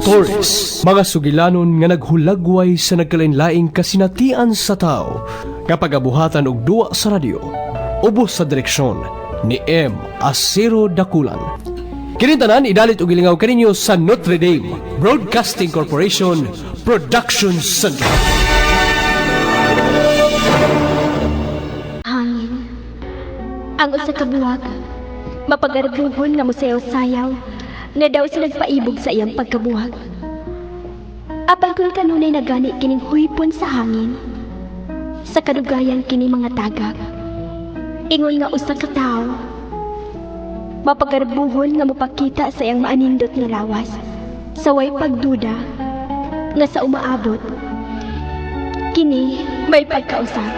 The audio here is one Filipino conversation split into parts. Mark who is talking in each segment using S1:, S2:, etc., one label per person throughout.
S1: Doktores, mga sugilanon nga naghulagway sa nagkalain-laing kasinatian sa tao, nga pagabuhatan og duwa sa radyo, ubos sa direksyon ni M. Asiro Dakulan. Kinintanan, idalit og ilingaw kaninyo sa Notre Dame Broadcasting Corporation Production Center.
S2: Hangin. Ang usa ka buwag, mapagarduhon nga museo sayaw, na daw sa nagpaibog sa iyang pagkabuhag. Apal kung kanunay nagani kining huypon sa hangin, sa kadugayan kini mga tagak. Ingon nga usa ka tawo, mapagarbuhon nga mapakita sa iyang maanindot nga lawas, sa way pagduda, nga sa umaabot, kini may pagkausap.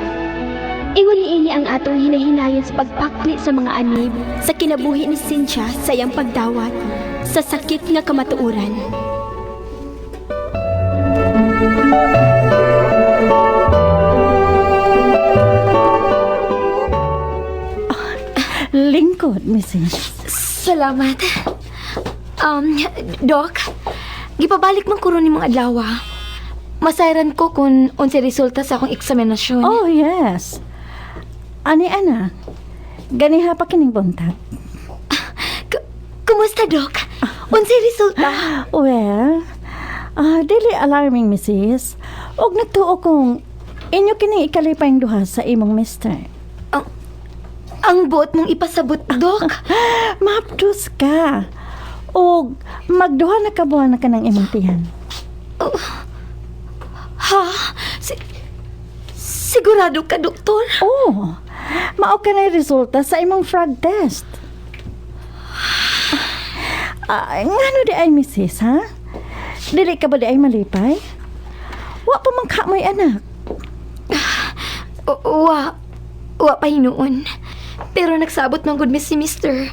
S2: Ingon niini ang atong hinahinayon sa pagpakli sa mga anib sa kinabuhi ni Cynthia sa iyang pagdawat sa sakit nga kamatuoran.
S3: Lingkod, Mrs.
S2: Salamat. Doc, gipabalik man ko ron ni mga adlaw. Masayran ko kung unsa resulta sa akong eksaminasyon.
S3: Oh, yes. Ani, ana. Ganiha pa kining buntag.
S2: Kumusta, Doc? Unsay resulta?
S3: Well, dili alarming, Mrs. Og nagtuo kong inyo kining ikalipayng duha sa imong mister.
S2: Ang buot mong ipasabot, Doc.
S3: Mapdos ka. Og magduha na kabuhan na ka ng imong tiyan.
S2: Ha? Sigurado ka, Doktor?
S3: Oh, mao ka na resulta sa imong frog test. Ngano di ay, Mrs., ha? Dili ka ba di ay malipay? Wa pa man ka mo'y anak.
S2: Wa pa hinuon. Pero nagsabot ng good miss si Mister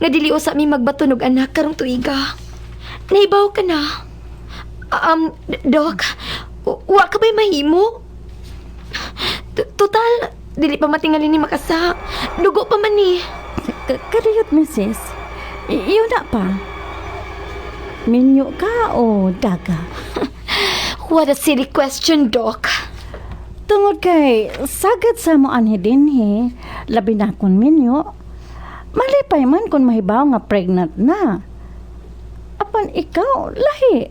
S2: nga dili usa mi magbatunog anak karong tuiga. Naibaw ka na. Doc, wa ka ba'y mahimo? Total, dili pa matingali ni makasa. Dugo pa man ni.
S3: Kadiyot, Mrs. Iyo na pa. Minyo ka o daga?
S2: What a silly question, Doc.
S3: Tungod kay sagad sa mo anhi dinhi, labi na kun minyo. Malipay man kung mahibaw nga pregnant na. Apan ikaw, lahi.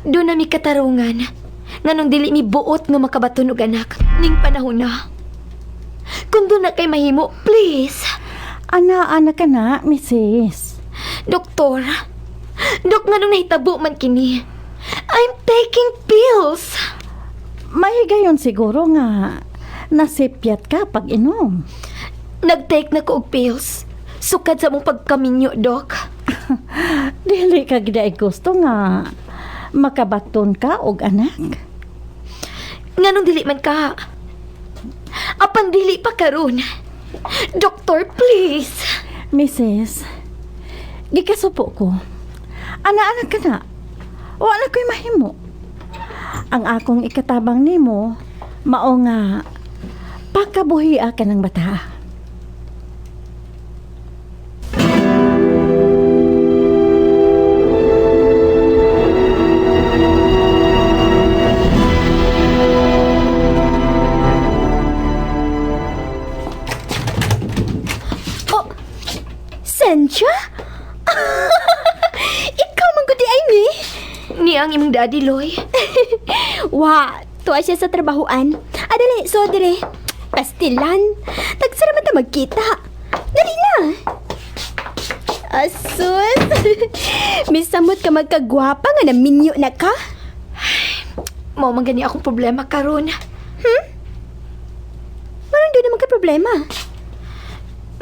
S2: Doon na mi katarungan. Nganong dili mi buot nga makabatunog anak ning panahon na. Kung doon na kay mahimo, please.
S3: Ana ka na, Mrs.
S2: Doktor, Dok, nganong nahitabo man kini? I'm taking pills.
S3: Mahigayon siguro nga nasipyat ka pag inom.
S2: Nag-take na ko og pills. Sukad sa mong pagkaminyo, Doc.
S3: Dili ka giday gusto nga makabaton ka og anak.
S2: Nganong dili man ka? Apan dili pa karon. Doktor, please.
S3: Mrs., gikasupo ko. Ana-ana ka na. Wala ko'y mahimo. Ang akong ikatabang nimo, mao nga pakabuhia ka ng bata.
S2: Cynthia? Ikaw man gudi ay ni? Ni ang imong daddy, Loy. Tuwa siya sa trabahoan. Dali, so dire. Pastilan. Tagsara man ta magkita. Dali na. Asus. Misamot ka magkagwapa nga naminyo na ka. Mao man gani akong problema karon. Parang doon naman ka problema.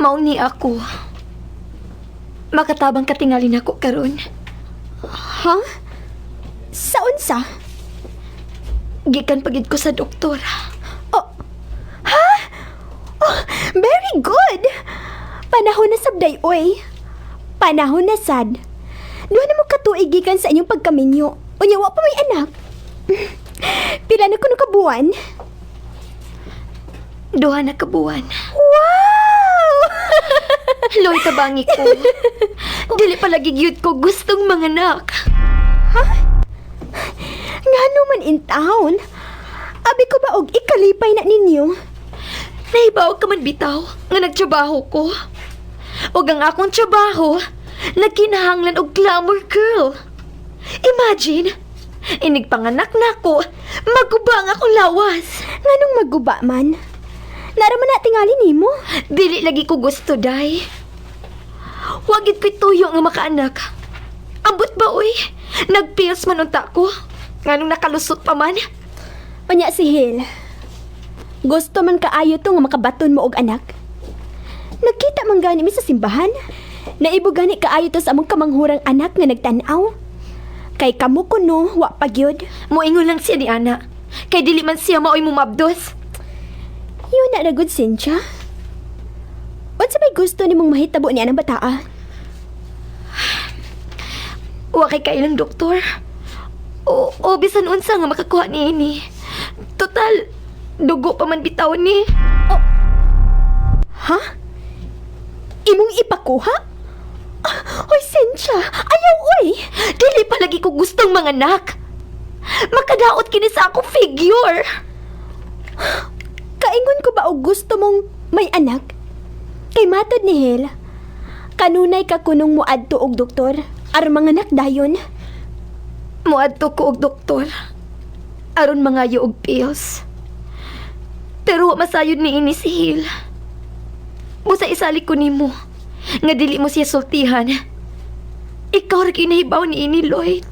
S2: Mao ni ako. Makatabang katingalin ako karon. Ha? Sa unsa? Gikan pagid ko sa doktor. Oh. Ha? Oh, very good. Panahon na sabday, oy. Panahon na sad. Duha na mo katuig gikan sa inyong pagkaminyo. Unya wa pa may anak. Pila na kuno ka buwan? Duha na ka buwan. Wow! Loy, tabangi ko. Dili palagi gyud ko gustong manganak. Ngano man in town? Abi ko ba og ikalipay na ninyo?
S4: Nahibaw ka man bitaw nga nagtrabaho ko. O ang akong trabaho, nagkinahanglan og glamour girl. Imagine, inigpanganak na ko, maguba ang akong lawas.
S2: Nganong maguba man? Naraman na tingali nimo.
S4: Dili lagi ko gusto, day. Wagid ko'y tuyo nga makaanak. Ambot ba, uy? Nagpills man unta ko. Nganong nakalusot pa man.
S2: Unya si Hil. Gusto man kaayo to nga makabaton mo og anak. Nagkita man gani mi sa simbahan. Naibo gani kaayo to sa among kamanghurang anak nga nagtan-aw. Kay kamo kuno wa pagyod.
S4: Moingon lang siya ni Ana. Kay dili man siya maoy mumabdos.
S2: Yun na good Cynthia. Unsa may gusto nimong mahitabo ni anang bataa?
S4: Wa kay kailang doktor. O bisan unsa nga makakuha ni ini. Total, dugo pa man bitaw ni.
S2: Ha? Imong ipakuha? Oy, Cynthia, ayaw, oy!
S4: Dili pa lagi ko gustong manganak. Makadaot kini sa akong figure.
S2: Kaingon ko ba og gusto mong may anak? Kay matod ni Hel, kanunay ka kunong muadto og doktor aron manganak dayon.
S4: Muadto ko og doktor. Aron mangayo og pills. Pero wa masayod ni ini si Hil. Busa isali ko nimo nga dili mo siya sultihan. Ikaw ra kinahibaw ni ini, Lloyd.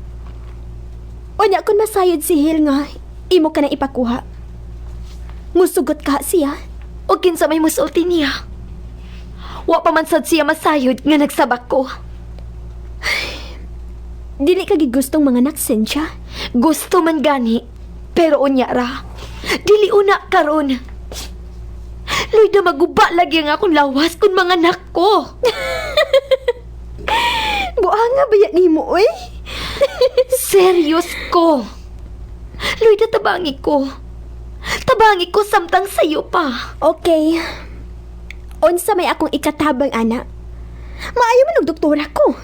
S2: Unya kun masayod si Hil nga imo ka na ipakuha. Musugot ka siya.
S4: O kinsa may musulti niya. Wa pa man sad siya masayod nga nagsabak ko.
S2: Dili ka gid gustong manganak, Cynthia.
S4: Gusto man gani, pero unya ra. Dili una karon. Lloyd, na maguba lagi ang akong lawas kung manganak ko.
S2: Buanga ba yan nimo, oy?
S4: Serious ko. Lloyd, tabangi ko. Tabangi ko samtang sayo pa.
S2: Okay. Unsa may akong ikatabang, ana? Maayo man og doktora ko.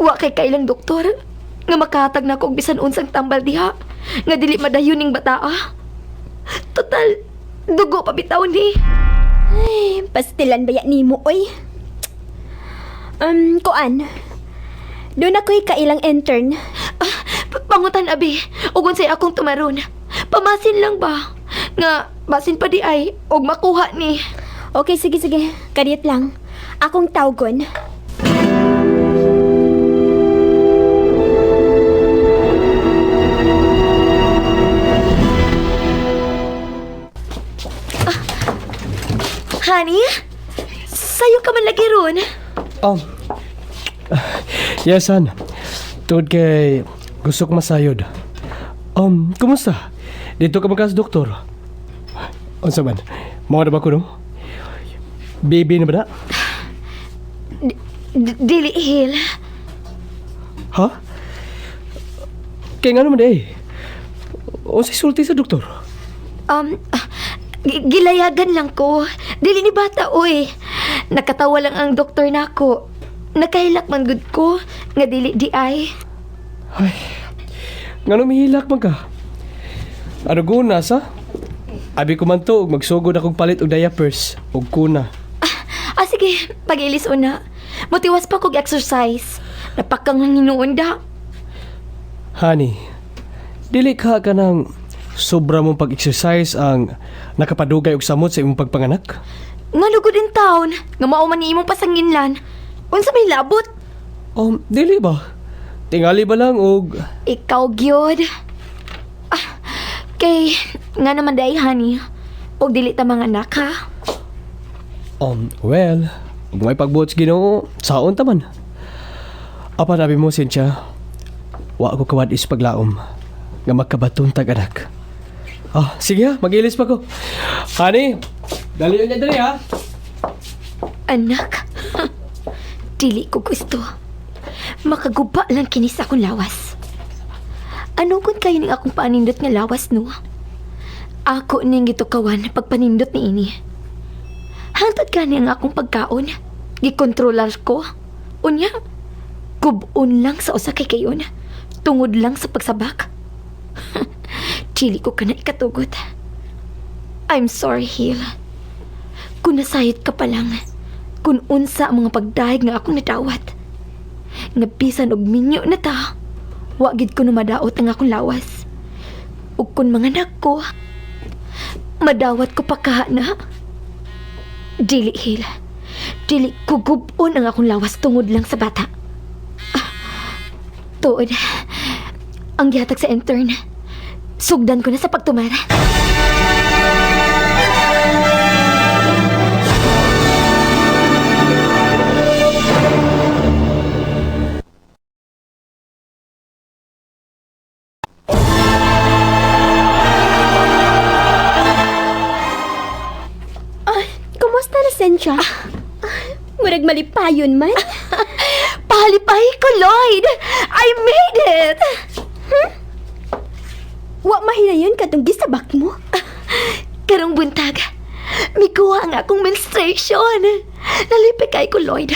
S4: Wa kay kailang doktor nga makahatag na kog bisan unsang tambal diha nga dili madayon ning bataa. Total, dugo pa bitaw ni.
S2: Ay, pastilan ba yan nimo, oy? Kuan. Doon ako'y kailang intern.
S4: Pangutan abi, ugon say akong tumaron. Pamasin lang ba? Nga, basin pa di ay, og makuha ni.
S2: Okay, sige. Kadiyot lang. Akong tawgon.
S4: Honey? Sayo ka man lagi ron?
S1: Yes, Han. Tungod kay gusto ko masayod. Kumusta? Dito ka magkas doktor? Unsa man? Mao na ba ko, no? Baby na ba na?
S4: Dili, Hil.
S1: Ha? Kaya nga naman Unsay sulti sa doktor?
S4: Gilayagan lang ko. Dili ni bata, oy. Nakatawa lang ang doktor nako. Nakahilak man gud ko nga dili di ay.
S1: Ay, nga humihilak man ka. Ano guna sa? Abi ko man to, magsugod akong palit og diapers, og kuna.
S4: Sige, pag-ilis una. Motiwas pa kog exercise. Napakang hinuon da.
S1: Honey, dili ka ng sobra mong pag-exercise ang nakapadugay og samot sa imong pagpanganak?
S4: Nga lugod in town, nga mao man ni imong pasanginlan. Unsa may labot?
S1: Dili ba? Tingali ba lang og...
S4: Ikaw, gyud. Kay, nga naman day, honey. Og dili ta mga anak, ha?
S1: Well, kung may pagbuot sa Ginoo, saon taman. Apa nabi mo, Cynthia? Wa ako kawad is paglaom nga magkabaton tag-anak. Sige ha, mag-ilis pa ko. Honey, dali yun niya dali ha.
S4: Anak, dili ko gusto. Makaguba lang kinis akong lawas. Ano kung kayo ning akong panindot nga lawas, no? Ako ning gitukawan pagpanindot ni ini. Hangtod gani ang akong pagkaon. Gikontrolar ko. Unya, Kubon lang sa usa kay kayon. Tungod lang sa pagsabak. Dili ko ka na ikatugot. I'm sorry, Hill. Kung nasayod ka pa lang, kung unsa ang mga pagdahig nga akong nadawat. Nga bisan og minyo na ta, wagid ko na madaot ang akong lawas. Ug kung mga anak ko, madawat ko pa kaha na. Dili, Hill. Dili ko gubon ang akong lawas tungod lang sa bata. Tuod, ang gihatag sa intern, sugdan ko na sa pagtumara.
S2: Kumusta na, Sensya? Murag malipayon man.
S4: Palipay ko, Lloyd! I made it!
S2: Wa mahinayon ka tong gisabak mo.
S4: Karong buntag, mikuha ang akong menstruation. Nalipikay ko, Lloyd.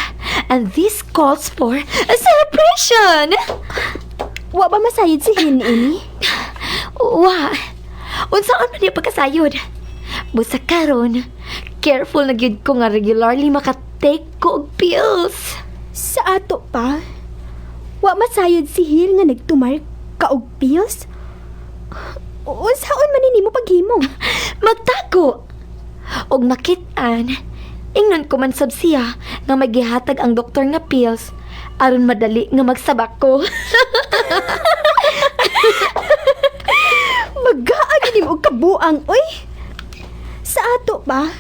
S4: And this calls for a celebration!
S2: Wa ba masayod si Hin ini?
S4: Wa. Unsaon man niya pagkasayod. Busa karon, careful na gyud ko nga regularly makatake ko og pills.
S2: Sa ato pa? Wa masayod si Hil nga nagtumar ka og pills? Unsaon man nimo paghimo?
S4: Magtago. Og makit-an, ingnon ko man sab siya nga magihatag ang doktor nga pills aron madali nga magsabak ko.
S2: Magaagi nimo og kabuang, oy. Sa ato pa?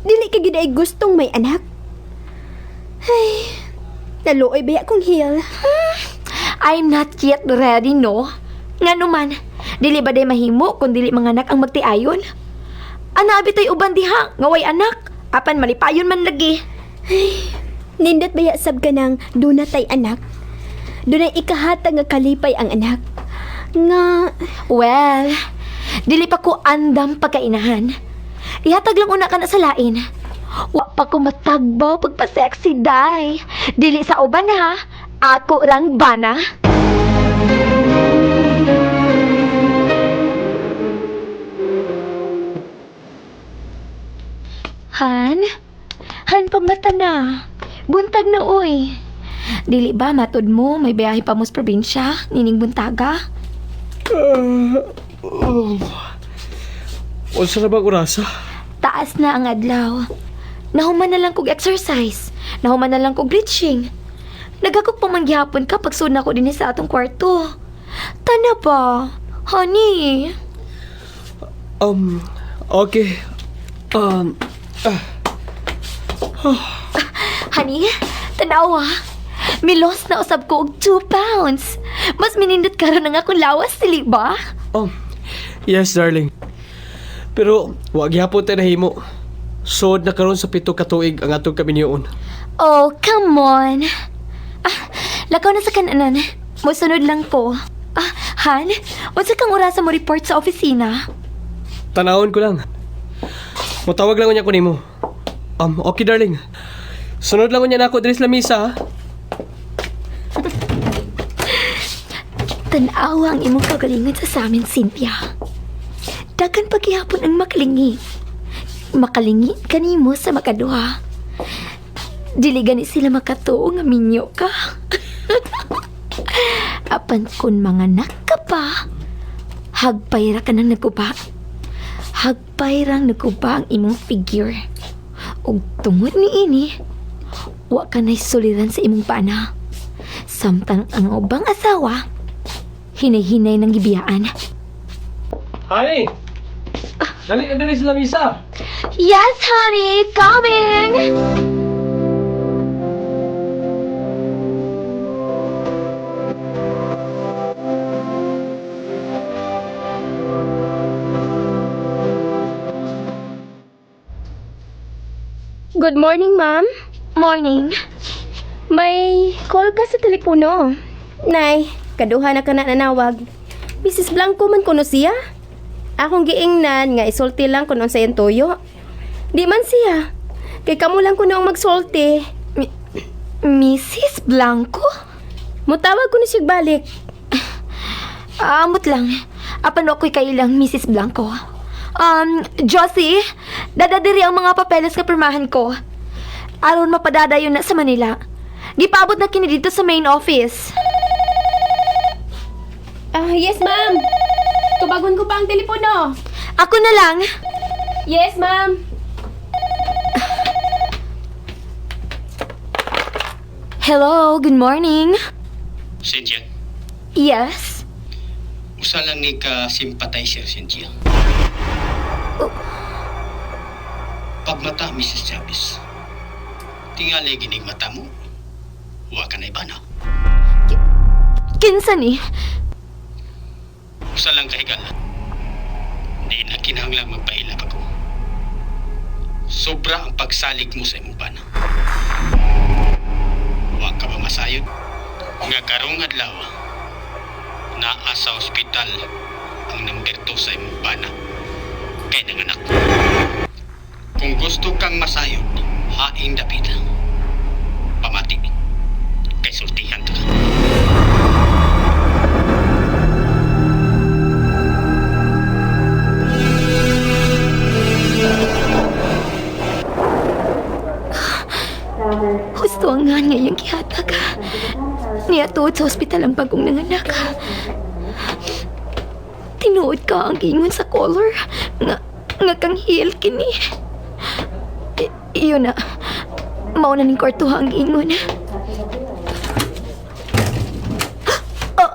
S2: Dili ka gid ay gustong may anak? Ay, naluoy baya kong Hil.
S4: I'm not yet ready, no? Nga naman, dili ba day mahimo kung dili manganak ang magtiayon? Anabi tay uban diha, nga way anak, apan malipayon man lagi.
S2: Nindot baya sab ka ng duna tay anak? Dunay ikahatag nga kalipay ang anak. Nga,
S4: Well, dili pa ko andam pagkainahan. Ihatag lang una ka na sa lain. Wa pa ko matagbaw pagpa-sexy, day. Dili sa uban ha, ako rang bana. Han? Han, pamata na. Buntag na, uy. Dili ba matod mo may biyahe pa mo sa probinsya, nining buntaga?
S1: Unsa na ba orasa?
S4: Taas na ang adlaw. Nahuman na lang kog exercise. Nahuman na lang kog bleaching. Nagakog pamanggihapon ka pag sud na ko din sa atong kwarto. Tana ba? Honey.
S1: Okay.
S4: Honey, tanawa. Milos na usab ko og 2 pounds. Mas minindot karon ang akong lawas, dili ba?
S1: Yes, darling. Pero, wag yapon tayo nahimo. Sod na karon sa 7 ka tuig ang atong kabinyoon.
S4: Oh, come on. Lakaw na sa kananan. Musunod lang ko. Han, unsa kang orasa mo report sa opisina?
S1: Tanawon ko lang. Mutawag lang niya ko nimo. Okay, darling. Sunod lang niya na ako diri sa lamisa, ha?
S4: Tanawa ang imong kagalingan sa amin, Cynthia. Dagan paghihapon ang makalingi. Makalingi kanimo sa makaduha. Dili gani sila makatuo nga minyo ka. Apan kun mga anak ka pa, hagpayra ka nang naguba. Hagpayrang naguba ang imong figure. Ug tungod ni ini, wa ka na'y suliran sa imong pana. Samtang ang ubang asawa, hinay-hinay ng gibiyaan.
S1: Honey! Dali ka dali sa lamisa!
S4: Yes, honey! Coming!
S2: Good morning, ma'am.
S4: Morning.
S2: May call ka sa telepono. Nay, kaduha na ka na nanawag. Mrs. Blanco man kuno siya. Akong giingnan nga isulti lang kuno sa iyang tuyo. Di man siya. Kay kamo lang kuno ang magsulti.
S4: Mrs. Blanco? Mutawag ko ni sig balik. Amot lang. Apan ako'y kailang Mrs. Blanco. Josie, dadadiri ang mga papeles nga pirmahan ko. Aron mapadadayon na sa Manila. Gipabot na kini dito sa main office.
S5: Yes, ma'am. Tubagon ko pa ang telepono.
S4: Ako na lang.
S5: Yes, ma'am.
S4: Hello, good morning.
S6: Cynthia,
S4: Yes.
S6: usa lang ni ka sympathizer, Cynthia. Pagmata, Mrs. Chavez. Tingali ginig mata mo. Wa ka na ibana.
S4: Kinsa ni?
S6: Usa lang kahigala. Di na kinahanglang magpahilak ako. Sobra ang pagsalig mo sa imong bana. Wa ka ba masayod? Nga karong adlaw, naa sa ospital ang number 2 sa imong bana. Kay nanganak. Kung gusto kang masayod, haing dapit. Pamati. Kay sultihan to ka.
S4: Gusto ang nga ngayong kihatag. Niya tuod sa ospital ang bagong nanganak. Tinuod ka ang ingon sa color. Nga kang heel kini. Iyon na. Mauna ning kwartuha ang ingon. Oh,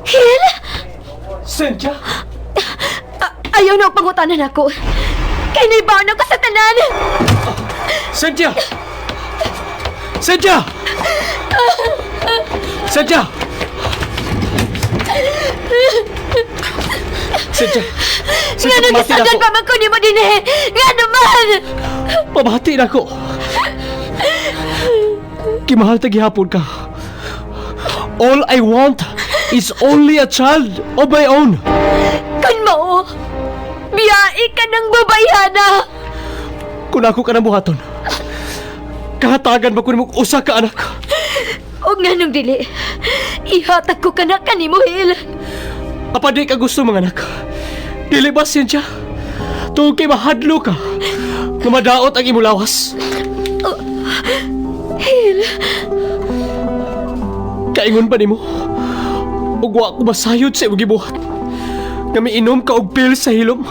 S4: heel?
S1: Cynthia!
S4: Ayaw na ang pangutanan ako. Kaya naibaw na ko sa tanan.
S1: Cynthia! Cynthia! Cynthia! Cynthia!
S4: Nga
S1: Cynthia,
S4: nang
S1: pamati na
S4: gisagan
S1: ako!
S4: pa man ko ni mo din eh. Nga naman.
S1: Pamati na ako! Kimahal ta gihapon ka. All I want is only a child of my own.
S4: Kan mo, biyai ka ng babayana.
S1: Kung ako ka ng buhaton, kahatagan ba ko ni mong usa ka anak?
S4: O nga nung dili, ihatag ko ka na kanimo, Hil.
S1: Apa di ka gusto mga anak? Dili ba, Cynthia? Tuwag kay mahadlo ka. Na madaot ang imulawas.
S4: Hil,
S1: Kaingon pa ni mo. Ug wa ko masayod sa imong gibuhat. Nga miinom ka og pil sa hilom.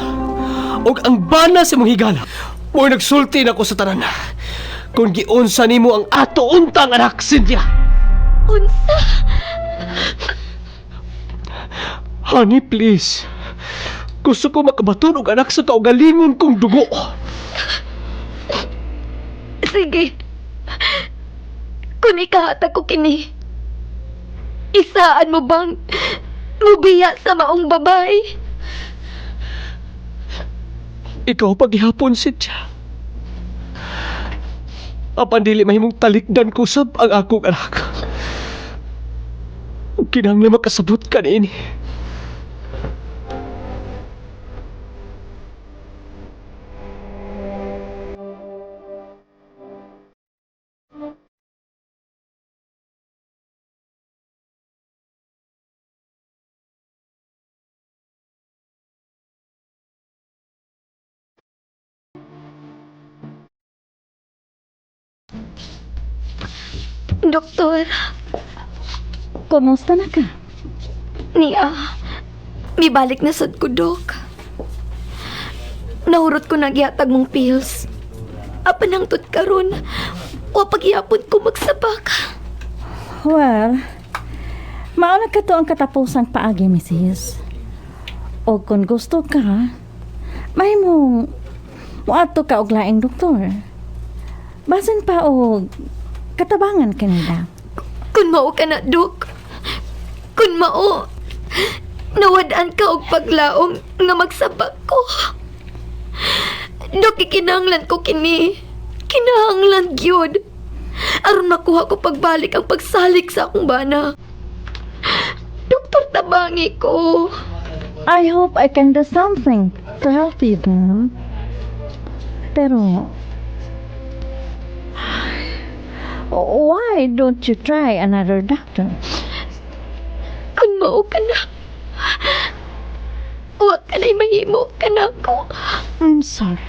S1: Og ang bana sa imong higala. Mo'y nagsulti na ko sa tanan. Kung giunsa nimo ang ato untang anak, Cynthia.
S4: unsa?
S1: Honey, please. Gusto ko makabaton og anak sa kaugalingon kong dugo.
S4: Sige. Kung ikahatag ko kini, isaan mo bang mubiya sa maong babae?
S1: Ikaw paghihapon, Cynthia. Apan dili mahimong talikdan kusab ang akong anak. Ug kinahanglan makasabot ka niini.
S4: Doktor,
S3: Kumusta na ka?
S4: niya, mibalik na sad ko, Dok. Nahurot ko nagyatag mong pills. Apan ang tut karon, wa pagyapon ko magsabak.
S3: Well, mauna ka to ang katapusang paagi, Mrs. O kung gusto ka, may mong muadto ka og laing doktor. Basin pa og katabangan kanila.
S4: Kun mao ka na, Dok. Kun mao, nawadaan ka og paglaom nga magsabak ko. Dok, ikinahanglan ko kini. Kinahanglan gyud. Aron makuha ko pagbalik ang pagsalik sa akong bana. Doktor, tabangi ko.
S3: I hope I can do something to help you, girl. Pero, Why don't you try another doctor?
S4: Kung mao ka na, huwag ka na'y mahimo ka na ako.
S3: I'm sorry.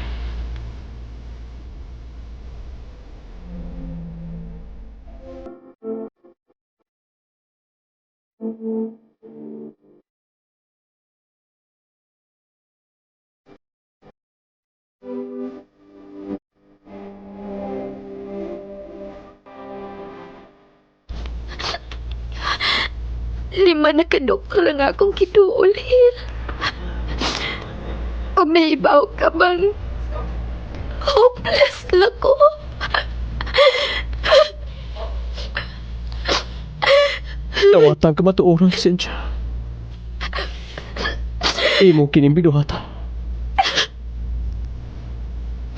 S4: Lima na ka doktor ang akong kiduol, Hil. O may ibaw ka bang hopeless na ko?
S1: Dawatan ka matuoran, Cynthia. Imo kining binuhatan.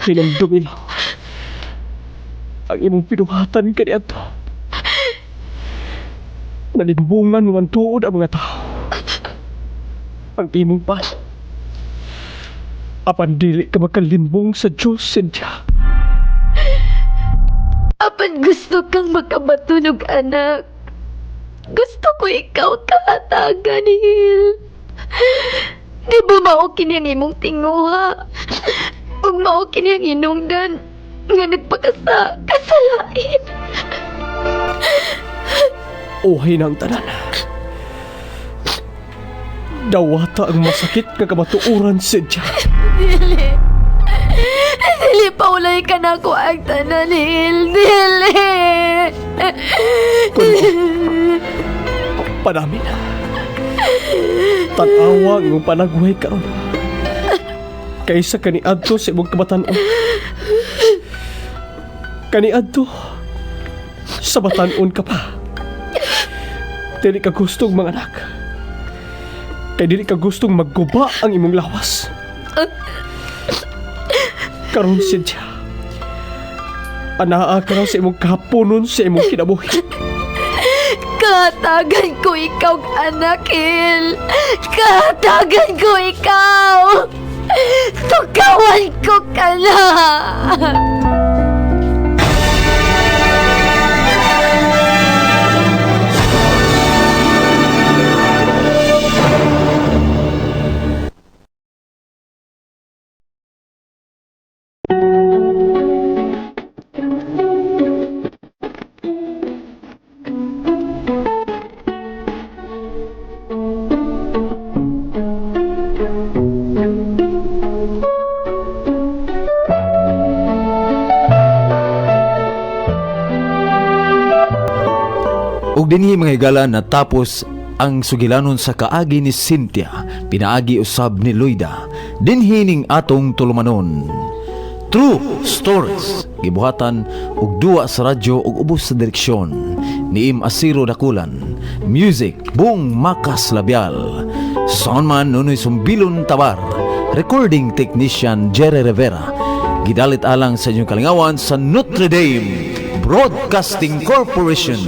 S1: Hinamdumi lang ang imong pinuhatan kaniadto. Nalimbungan mo ang tuod ang mga tao. Ang imong pan. Apan dili ka makalimbong sa Diyos, Cynthia.
S4: Apan gusto kang makabatunog, anak. Gusto ko ikaw kahatagan, Hil. Di ba mao kini ang imong tinguha? Ug mao kini ang hinungdan nga nagpakasa kasalain.
S1: Uhay ng tanan. Dawata ang masakit nga kamatuoran, Cynthia.
S4: Dili pa ulay ka na ko ang tanan, Hil. Dili.
S1: Panamin. Tanawa ng panagway karon. Kaysa kaniadto sa imong kabatan-on. Kaniadto sa batan-on ka pa. Dili ka gustong mga anak. Kay dili ka gustong magguba ang imong lawas. Karon, Cynthia, anaa ka raw sa imong kahaponon sa imong kinabuhi.
S4: Kahatagan ko ikaw, anak, Hil. Kahatagan ko ikaw. Tukawan ko ka na.
S7: Og dinhi mga higala natapos ang sugilanon sa kaagi ni Cynthia, pinaagi usab ni Loida. Dinhi ning atong tulumanon. True Stories gibuhatan og duwa sa radyo ug ubos sa direksyon ni Im Asiro Dakulan. Music Bong Makas Labial. Soundman Nunoy Sumbilon Tabar. Recording technician Jerry Rivera. Gidalit alang sa inyong kalingawan sa Notre Dame Broadcasting Corporation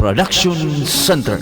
S7: Production Center.